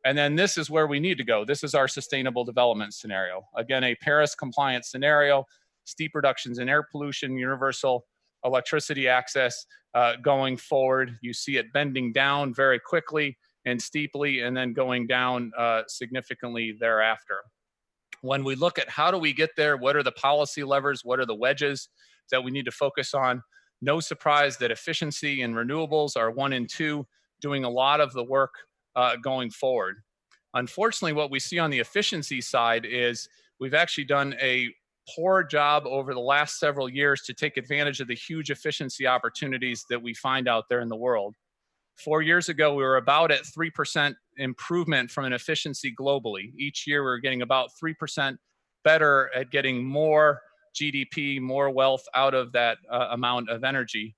And then this is where we need to go. This is our sustainable development scenario. Again, a Paris compliant scenario, steep reductions in air pollution, universal electricity access going forward. You see it bending down very quickly and steeply, and then going down significantly thereafter. When we look at how do we get there, what are the policy levers, what are the wedges that we need to focus on? No surprise that efficiency and renewables are 1 and 2, doing a lot of the work going forward. Unfortunately, what we see on the efficiency side is we've actually done a poor job over the last several years to take advantage of the huge efficiency opportunities that we find out there in the world. 4 years ago, we were about at 3% improvement from an efficiency globally. Each year, we were getting about 3% better at getting more GDP, more wealth out of that amount of energy.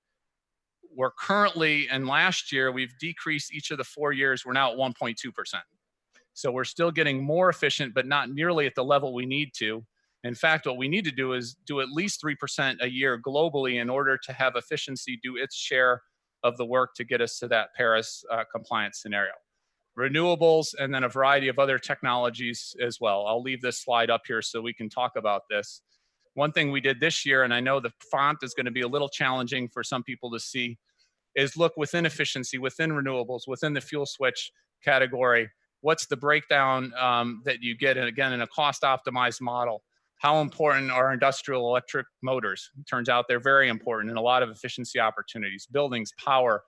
We're currently, and last year, we've decreased each of the 4 years, we're now at 1.2%. So we're still getting more efficient, but not nearly at the level we need to. In fact, what we need to do is do at least 3% a year globally in order to have efficiency do its share of the work to get us to that Paris compliance scenario. Renewables, and then a variety of other technologies as well. I'll leave this slide up here so we can talk about this. One thing we did this year, and I know the font is going to be a little challenging for some people to see, is look within efficiency, within renewables, within the fuel switch category. What's the breakdown that you get, and again, in a cost-optimized model? How important are industrial electric motors? It turns out they're very important in a lot of efficiency opportunities, buildings, power,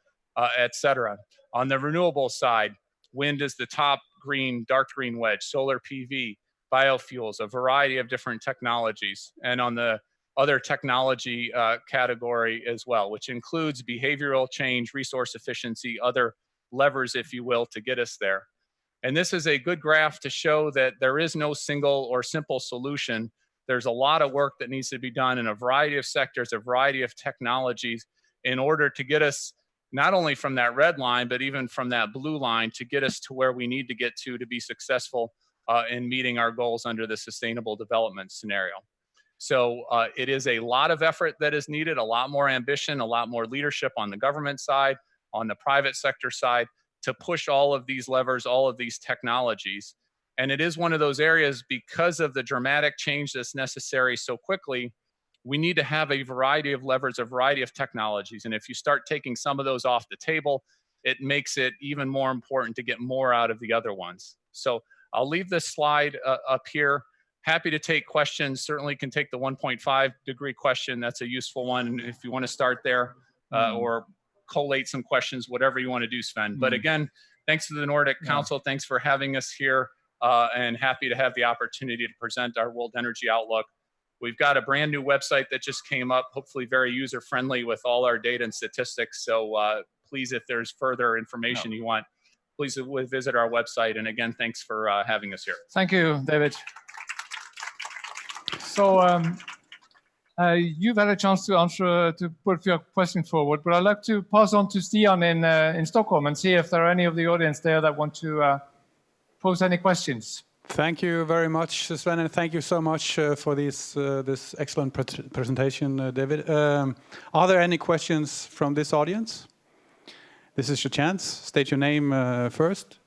et cetera. On the renewable side, wind is the top green, dark green wedge, solar PV, biofuels, a variety of different technologies. And on the other technology category as well, which includes behavioral change, resource efficiency, other levers, if you will, to get us there. And this is a good graph to show that there is no single or simple solution. There's a lot of work that needs to be done in a variety of sectors, a variety of technologies, in order to get us not only from that red line, but even from that blue line to get us to where we need to get to be successful in meeting our goals under the sustainable development scenario. So it is a lot of effort that is needed, a lot more ambition, a lot more leadership on the government side, on the private sector side, to push all of these levers, all of these technologies. And it is one of those areas, because of the dramatic change that's necessary so quickly, we need to have a variety of levers, a variety of technologies. And if you start taking some of those off the table, it makes it even more important to get more out of the other ones. So I'll leave this slide up here. Happy to take questions. Certainly can take the 1.5 degree question. That's a useful one. And if you want to start there or collate some questions, whatever you want to do, Svend. But again, thanks to the Nordic Council. Thanks for having us here, and happy to have the opportunity to present our World Energy Outlook. We've got a brand new website that just came up, hopefully very user-friendly with all our data and statistics. So please, if there's further information you want, please visit our website. And again, thanks for having us here. Thank you, David. So you've had a chance to put your question forward, but I'd like to pass on to Stian in Stockholm and see if there are any of the audience there that want to pose any questions. Thank you very much, Sven, and thank you so much for this excellent presentation, David. Are there any questions from this audience? This is your chance. State your name first.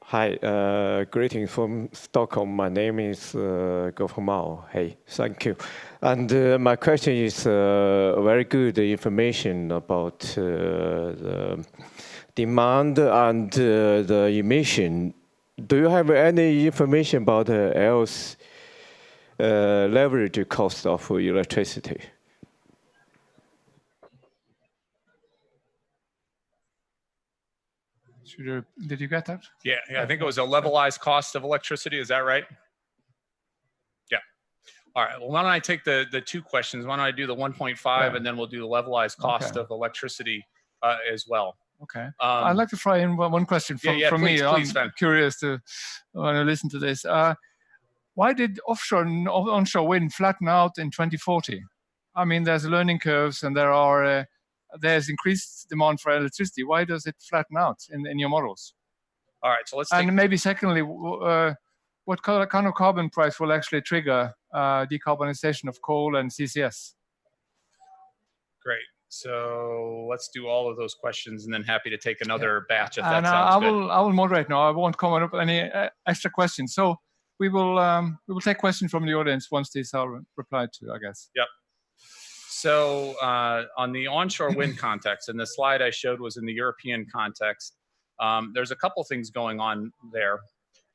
Hi, greetings from Stockholm. My name is Mao. Hey, thank you. And my question is very good information about the demand and the emission. Do you have any information about else leverage cost of electricity? Did you get that? Yeah, I think it was a levelized cost of electricity. Is that right? Yeah. All right. Well, why don't I take the two questions? Why don't I do the 1.5 and then we'll do the levelized cost of electricity as well. Okay. I'd like to throw in one question from please, me. Please, I'm curious to want to listen to this. Why did offshore and onshore wind flatten out in 2040? I mean, there's learning curves and there's increased demand for electricity. Why does it flatten out in your models? All right, so let's take... And maybe secondly, what kind of carbon price will actually trigger decarbonization of coal and CCS? Great. So let's do all of those questions and then happy to take another batch if that and sounds good. I will moderate now. I won't comment up any extra questions. So we will take questions from the audience once these are replied to, I guess. Yep. So on the onshore wind context, and the slide I showed was in the European context, there's a couple things going on there.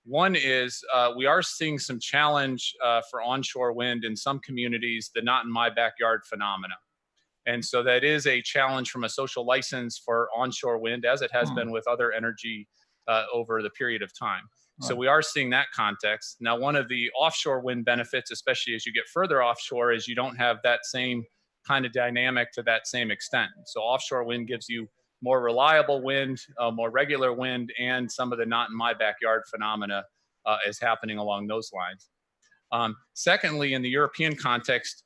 One is we are seeing some challenge for onshore wind in some communities, the not in my backyard phenomena. And so that is a challenge from a social license for onshore wind, as it has been with other energy over the period of time. So we are seeing that context. Now, one of the offshore wind benefits, especially as you get further offshore, is you don't have that same kind of dynamic to that same extent. So offshore wind gives you more reliable wind, more regular wind, and some of the not in my backyard phenomena is happening along those lines. Secondly, in the European context,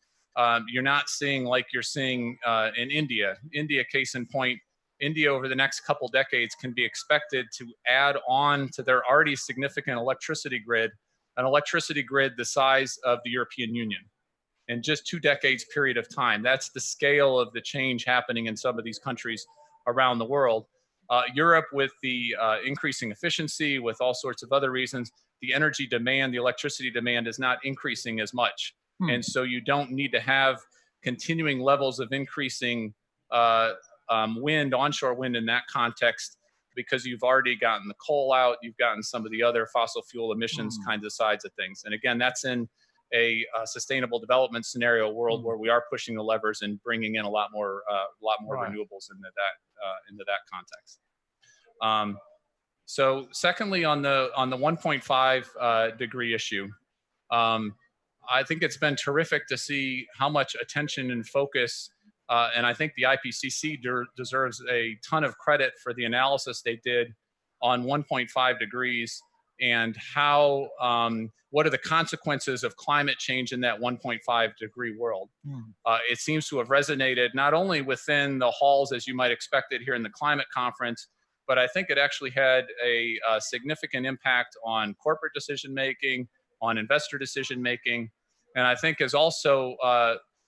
you're not seeing like you're seeing in India. India, case in point, India over the next couple decades can be expected to add on to their already significant electricity grid, an electricity grid the size of the European Union in just 2 decades period of time. That's the scale of the change happening in some of these countries around the world. Europe, with the increasing efficiency, with all sorts of other reasons, the energy demand, the electricity demand is not increasing as much. And so you don't need to have continuing levels of increasing wind, onshore wind in that context, because you've already gotten the coal out, you've gotten some of the other fossil fuel emissions kinds of sides of things. And again, that's in a sustainable development scenario world where we are pushing the levers and bringing in a lot more renewables into that context. So secondly, on the 1.5 degree issue, I think it's been terrific to see how much attention and focus, and I think the IPCC deserves a ton of credit for the analysis they did on 1.5 degrees and how, what are the consequences of climate change in that 1.5 degree world. It seems to have resonated not only within the halls as you might expect it here in the climate conference, but I think it actually had a significant impact on corporate decision-making, on investor decision-making, and I think has also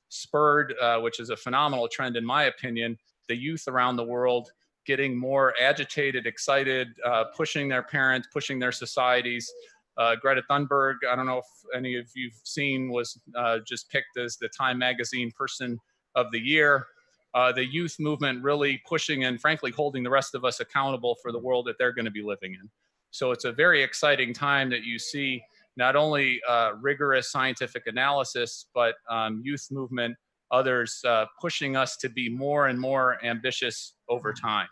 spurred, which is a phenomenal trend in my opinion, the youth around the world getting more agitated, excited, pushing their parents, pushing their societies. Greta Thunberg, I don't know if any of you've seen, was just picked as the Time Magazine Person of the Year. The youth movement really pushing and frankly holding the rest of us accountable for the world that they're going to be living in. So it's a very exciting time that you see not only rigorous scientific analysis, but youth movement, others pushing us to be more and more ambitious over time.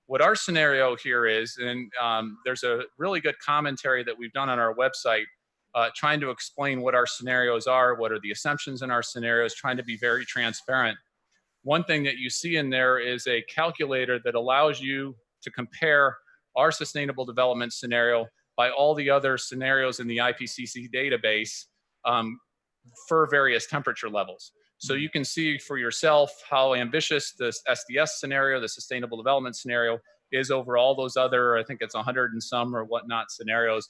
What our scenario here is, and there's a really good commentary that we've done on our website trying to explain what our scenarios are, what are the assumptions in our scenarios, trying to be very transparent. One thing that you see in there is a calculator that allows you to compare our sustainable development scenario by all the other scenarios in the IPCC database for various temperature levels. So you can see for yourself how ambitious the SDS scenario, the sustainable development scenario, is over all those other, I think it's 100 and some or whatnot scenarios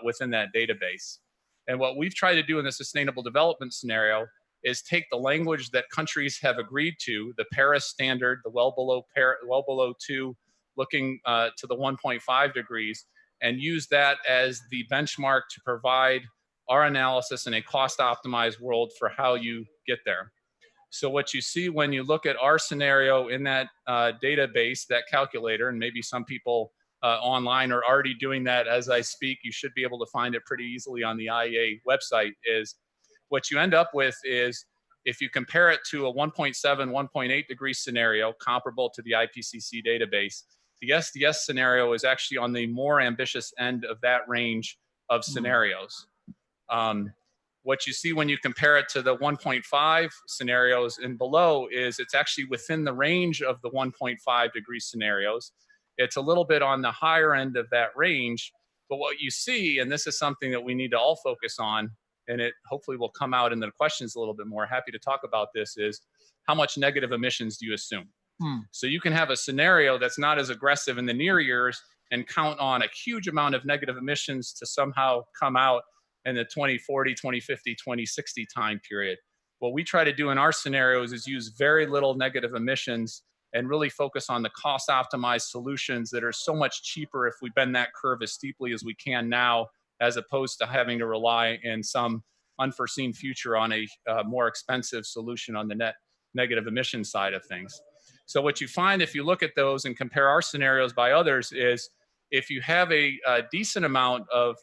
within that database. And what we've tried to do in the sustainable development scenario is take the language that countries have agreed to, the Paris standard, the well below 2, looking to the 1.5 degrees, and use that as the benchmark to provide our analysis in a cost-optimized world for how you get there. So what you see when you look at our scenario in that database, that calculator, and maybe some people online are already doing that as I speak, you should be able to find it pretty easily on the IEA website, is what you end up with is, if you compare it to a 1.7, 1.8 degree scenario comparable to the IPCC database, the SDS scenario is actually on the more ambitious end of that range of scenarios. What you see when you compare it to the 1.5 scenarios and below is it's actually within the range of the 1.5 degree scenarios. It's a little bit on the higher end of that range, but what you see, and this is something that we need to all focus on, and it hopefully will come out in the questions a little bit more, happy to talk about this, is how much negative emissions do you assume? So you can have a scenario that's not as aggressive in the near years and count on a huge amount of negative emissions to somehow come out in the 2040, 2050, 2060 time period. What we try to do in our scenarios is use very little negative emissions and really focus on the cost optimized solutions that are so much cheaper if we bend that curve as steeply as we can now, as opposed to having to rely in some unforeseen future on a more expensive solution on the net negative emission side of things. So what you find if you look at those and compare our scenarios by others is, if you have a decent amount of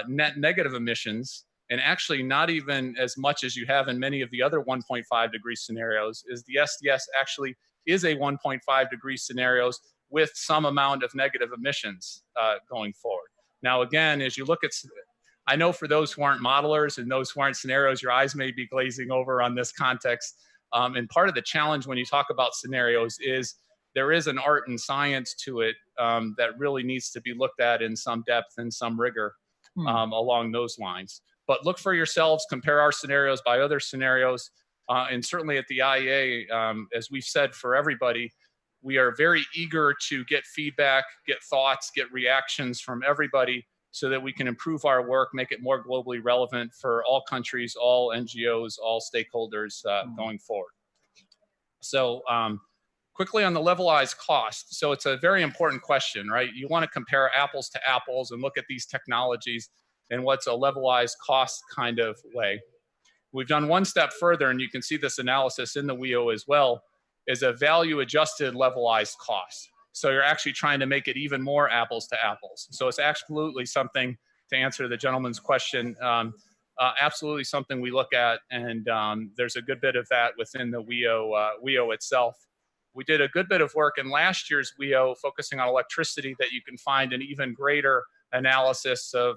net negative emissions, and actually not even as much as you have in many of the other 1.5 degree scenarios, is the SDS actually is a 1.5 degree scenarios with some amount of negative emissions going forward. Now, again, as you look at, I know for those who aren't modelers and those who aren't scenarios, your eyes may be glazing over on this context. And part of the challenge when you talk about scenarios is there is an art and science to it that really needs to be looked at in some depth and some rigor along those lines. But look for yourselves, compare our scenarios by other scenarios. And certainly at the IEA, as we've said for everybody, we are very eager to get feedback, get thoughts, get reactions from everybody so that we can improve our work, make it more globally relevant for all countries, all NGOs, all stakeholders going forward. So quickly on the levelized cost. So it's a very important question, right? You want to compare apples to apples and look at these technologies in what's a levelized cost kind of way. We've done one step further, and you can see this analysis in the WEO as well, is a value adjusted levelized cost. So you're actually trying to make it even more apples to apples. So it's absolutely something, to answer the gentleman's question, absolutely something we look at, and there's a good bit of that within the WEO itself. We did a good bit of work in last year's WEO focusing on electricity that you can find an even greater analysis of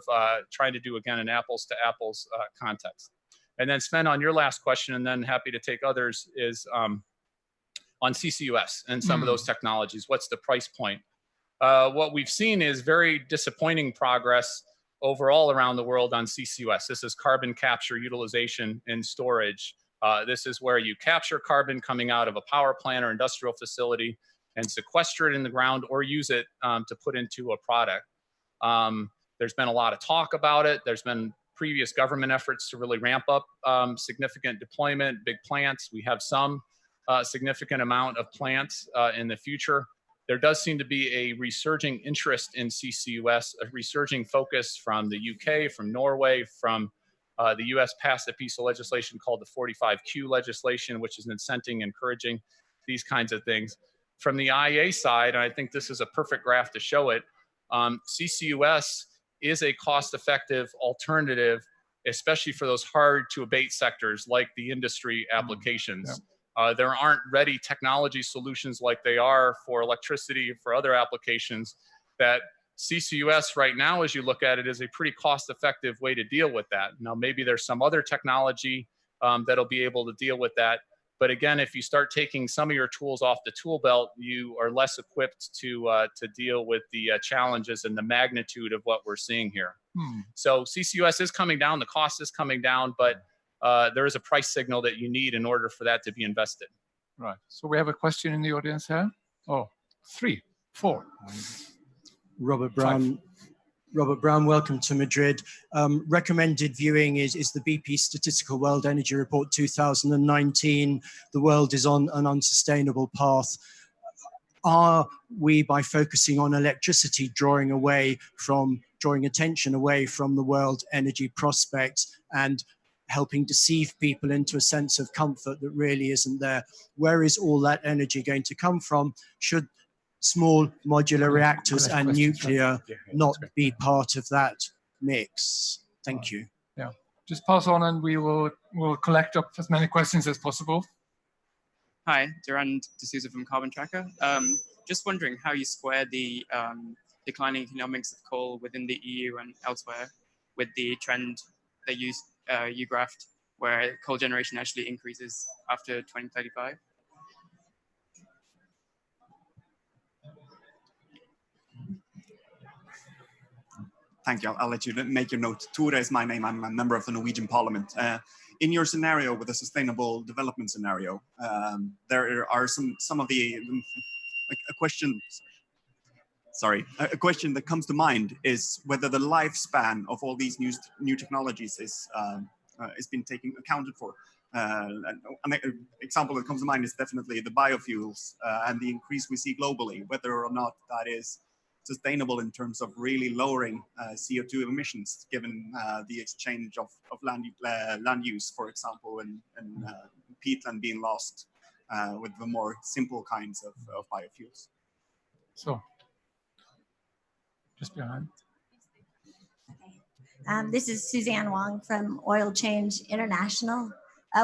trying to do, again, an apples to apples context. And then Svend, on your last question, and then happy to take others, is on CCUS and some of those technologies. What's the price point? What we've seen is very disappointing progress overall around the world on CCUS. This is carbon capture, utilization, and storage. This is where you capture carbon coming out of a power plant or industrial facility and sequester it in the ground or use it to put into a product. There's been a lot of talk about it. There's been previous government efforts to really ramp up significant deployment, big plants. We have some significant amount of plants in the future. There does seem to be a resurging interest in CCUS, a resurging focus from the UK, from Norway, from the US passed a piece of legislation called the 45Q legislation, which is incenting, encouraging these kinds of things. From the IEA side, and I think this is a perfect graph to show it, CCUS is a cost-effective alternative, especially for those hard-to-abate sectors like the industry applications. There aren't ready technology solutions like they are for electricity, for other applications, that CCUS right now, as you look at it, is a pretty cost-effective way to deal with that. Now, maybe there's some other technology that'll be able to deal with that. But again, if you start taking some of your tools off the tool belt, you are less equipped to deal with the challenges and the magnitude of what we're seeing here. So CCUS is coming down, the cost is coming down, but there is a price signal that you need in order for that to be invested. Right. So we have a question in the audience here. Oh, 3, 4. Robert Brown. Robert Brown, welcome to Madrid. Recommended viewing is the BP Statistical World Energy Report 2019. The world is on an unsustainable path. Are we, by focusing on electricity, drawing attention away from the world energy prospects and helping deceive people into a sense of comfort that really isn't there? Where is all that energy going to come from? Should small modular reactors and nuclear not be part of that mix? Thank you. Yeah, just pass on and we'll collect up as many questions as possible. Hi, Durand D'Souza from Carbon Tracker. Just wondering how you square the declining economics of coal within the EU and elsewhere with the trend that you graphed, where coal generation actually increases after 2035. Thank you. I'll let you make your note. Ture is my name. I'm a member of the Norwegian Parliament. In your scenario with a sustainable development scenario, there are some of the a question. Sorry, a question that comes to mind is whether the lifespan of all these new technologies is being accounted for. An example that comes to mind is definitely the biofuels and the increase we see globally, whether or not that is sustainable in terms of really lowering CO2 emissions, given the exchange of land use, for example, and peatland being lost with the more simple kinds of biofuels. So, just behind. This is Suzanne Wong from Oil Change International.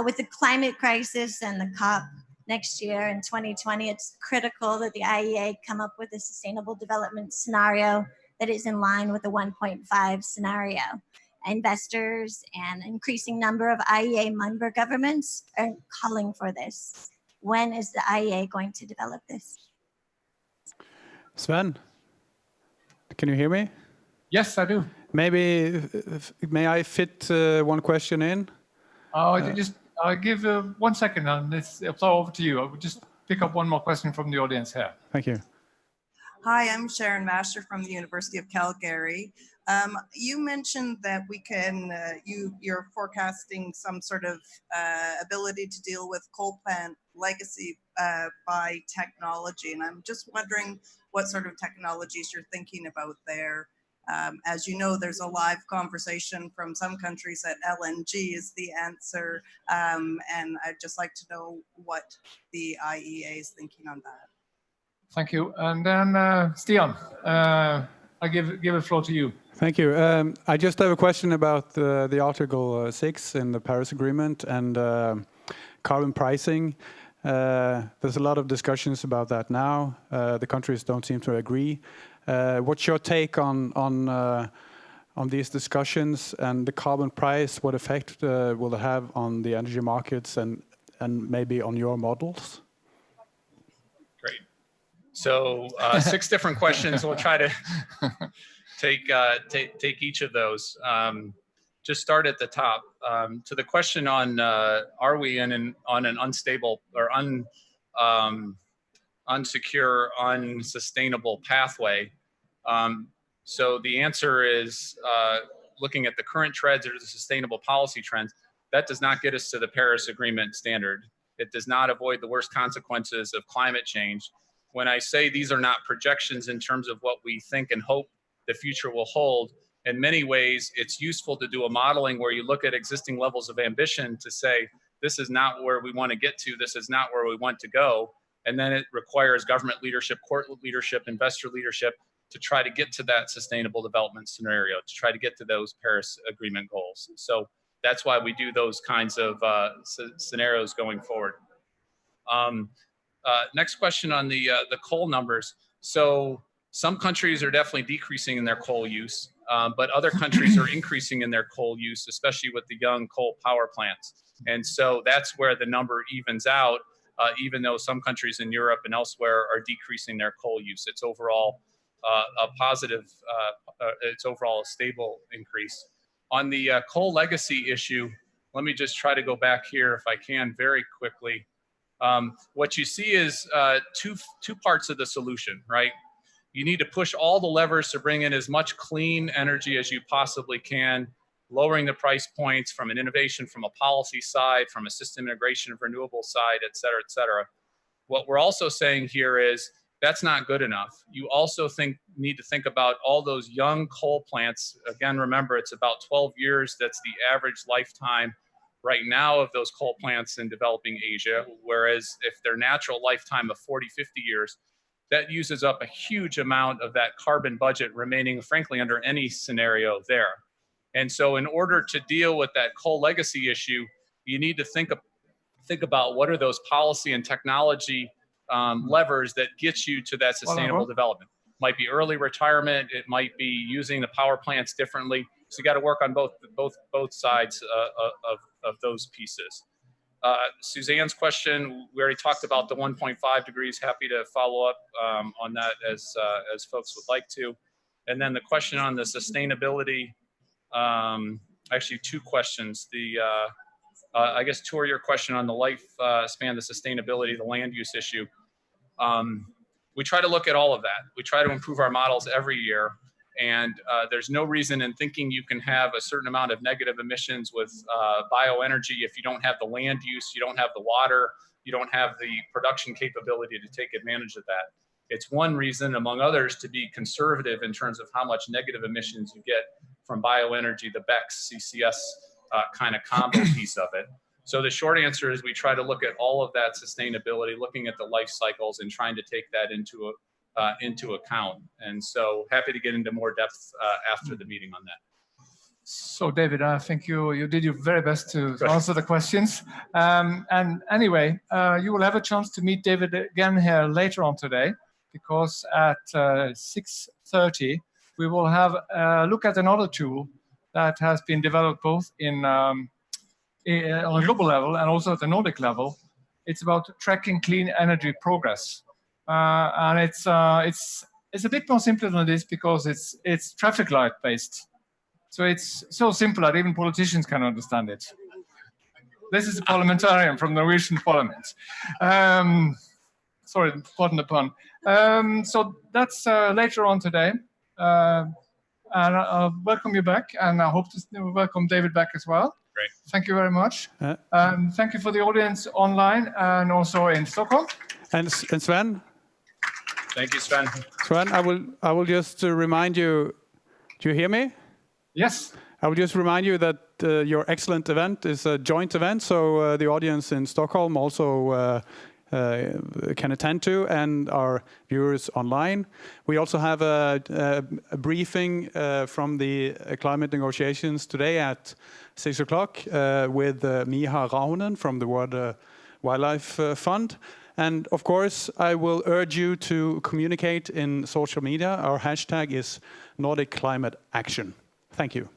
With the climate crisis and the COP next year in 2020, it's critical that the IEA come up with a sustainable development scenario that is in line with the 1.5 scenario. Investors and increasing number of IEA member governments are calling for this. When is the IEA going to develop this? Sven, can you hear me? Yes, I do. Maybe, may I fit one question in? I'll give 1 second and it's over to you. I would just pick up one more question from the audience here. Thank you. Hi, I'm Sharon Master from the University of Calgary. You mentioned that we can, you're forecasting some sort of ability to deal with coal plant legacy by technology. And I'm just wondering what sort of technologies you're thinking about there. As you know, there's a live conversation from some countries that LNG is the answer. And I'd just like to know what the IEA is thinking on that. Thank you. And then Stian, I give the floor to you. Thank you. I just have a question about the Article 6 in the Paris Agreement and carbon pricing. There's a lot of discussions about that now. The countries don't seem to agree. What's your take on these discussions and the carbon price? What effect will it have on the energy markets and maybe on your models? Great. So 6 different questions. We'll try to take each of those. Just start at the top. To the question on are we on an unstable or unsecure, unsustainable pathway? So the answer is looking at the current trends or the sustainable policy trends, that does not get us to the Paris Agreement standard. It does not avoid the worst consequences of climate change. When I say these are not projections in terms of what we think and hope the future will hold, in many ways, it's useful to do a modeling where you look at existing levels of ambition to say, this is not where we want to get to, this is not where we want to go. And then it requires government leadership, court leadership, investor leadership to try to get to that sustainable development scenario, to try to get to those Paris Agreement goals. So that's why we do those kinds of scenarios going forward. Next question on the coal numbers. So some countries are definitely decreasing in their coal use, but other countries are increasing in their coal use, especially with the young coal power plants. And so that's where the number evens out, even though some countries in Europe and elsewhere are decreasing their coal use. It's overall a positive, it's overall a stable increase. On the coal legacy issue, let me just try to go back here if I can very quickly. What you see is two parts of the solution, right? You need to push all the levers to bring in as much clean energy as you possibly can, lowering the price points from an innovation, from a policy side, from a system integration of renewable side, et cetera, et cetera. What we're also saying here is That's not good enough. You also need to think about all those young coal plants. Again, remember, it's about 12 years. That's the average lifetime right now of those coal plants in developing Asia, whereas if their natural lifetime of 40, 50 years, that uses up a huge amount of that carbon budget remaining, frankly, under any scenario there. And so in order to deal with that coal legacy issue, you need to think about what are those policy and technology levers that get you to that sustainable development. Might be early retirement, it might be using the power plants differently. So you got to work on both sides of those pieces. Suzanne's question, we already talked about the 1.5 degrees. Happy to follow up on that as folks would like to. And then the question on the sustainability, actually two questions. I guess two are your question on the lifespan, the sustainability, the land use issue. We try to look at all of that. We try to improve our models every year. And there's no reason in thinking you can have a certain amount of negative emissions with bioenergy if you don't have the land use, you don't have the water, you don't have the production capability to take advantage of that. It's one reason, among others, to be conservative in terms of how much negative emissions you get from bioenergy, the BECCS, CCS kind of combo piece of it. So the short answer is we try to look at all of that sustainability, looking at the life cycles and trying to take that into account. And so happy to get into more depth after the meeting on that. So David, I think you did your very best to answer the questions. And anyway, you will have a chance to meet David again here later on today, because at 6:30 we will have a look at another tool that has been developed both on a global level and also at the Nordic level. It's about tracking clean energy progress. And it's a bit more simple than this because it's traffic light based. So it's so simple that even politicians can understand it. This is a parliamentarian from the Norwegian Parliament. Sorry, pardon the pun. So that's later on today. And I'll welcome you back, and I hope to welcome David back as well. Great. Thank you very much. Thank you for the audience online and also in Stockholm. And Sven? Thank you, Sven. Sven, I will just remind you, do you hear me? Yes. I will just remind you that your excellent event is a joint event, so the audience in Stockholm also can attend to, and our viewers online. We also have a briefing from the climate negotiations today at 6 o'clock with Miha Raunen from the World Wildlife Fund. And of course, I will urge you to communicate in social media. Our hashtag is Nordic Climate Action. Thank you.